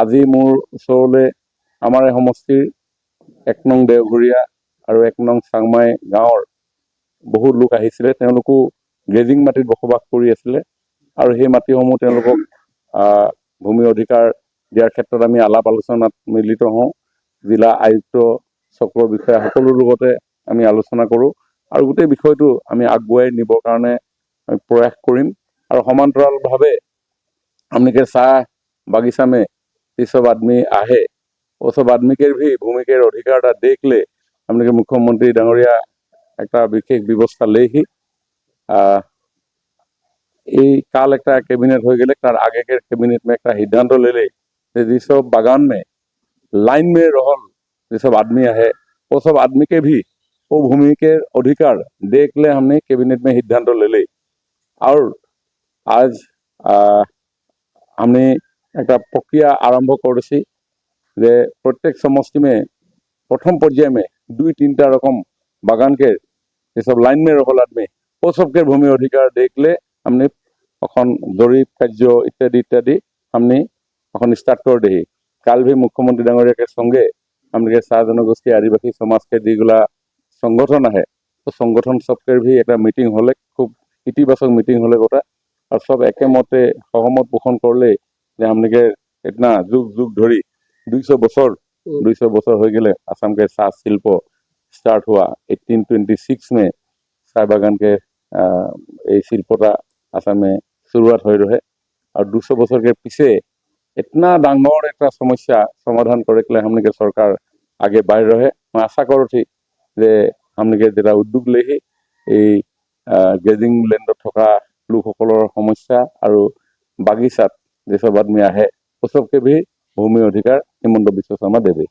আজি মোৰ ওচৰলৈ আমাৰ এই সমষ্টিৰ 1 নং দেওঘৰীয়া আৰু 1 নং চাংমাই গাঁৱৰ বহুত লোক আহিছিলে। তেওঁলোকো গ্ৰেজিং মাটিত বসবাস কৰি আছিলে আৰু সেই মাটিসমূহ তেওঁলোকক ভূমি অধিকাৰ দিয়াৰ ক্ষেত্ৰত আমি আলাপ আলোচনাত মিলিত হওঁ। জিলা আয়ুক্ত, চক্ৰ বিষয়া সকলোৰ লগতে আমি আলোচনা কৰোঁ আৰু গোটেই বিষয়টো আমি আগুৱাই নিবৰ কাৰণে प्रयास करीम और समांतराल भावे हमने के चाह बागिचा में ये सब आदमी आहे वो सब आदमी के भी भूमि के अधिकार देख ले हमने के मुख्यमंत्री डांगरिया एक विशेष व्यवस्था ले ही काल एक कैबिनेट हो गए तार आगे के कैबिनेट में एक सिद्धांत ले ले जी सब बागान में लाइन में रहल जो सब आदमी आहे वो सब आदमी के भी वो भूमि के अधिकार देख ले हमने कैबिनेट में सिद्धांत ले ले और आज हमने एक प्रक्रिया आरम्भ कर प्रत्येक समष्टि में प्रथम पर्याय में 2-3टा रकम बागान के ये सब लाइन में रहल आदमी वो सबके भूमि अधिकार देख ले हमने जरीप कार्य इत्यादि इत्यादि हमने स्टार्ट कर दी। कल भी मुख्यमंत्री डांगरिया के संगे हमने चाह जनगोष्ठी आदिवासी समाज के जीगुला संगठन है तो संगठन सबके भी एक मीटिंग हले खूब इतिबाचक मीटिंग हले गोटा और सब एके मते सहमत पोषण करले हमने के इतना जुग जुग धरी 200 बছर हो गए आसाम के चाह शिल्प स्टार्ट हुआ 1826 में चाय बागान के शिल्पता आसाम में शुरुआत हो रहे और 200 बছर के पीछे इतना डांगर एक समस्या समाधान करे हमने के सरकार आगे बढ़ रहे। मैं आशा करो थी जे हमने के जेटा उद्योग ले ग्रेजिंग लैंड थका लोकसर समस्या और बागिचात जो सब आदमी आहे वो सबके भी भूमि अधिकार हिमंत बिश्व शर्मा देवे।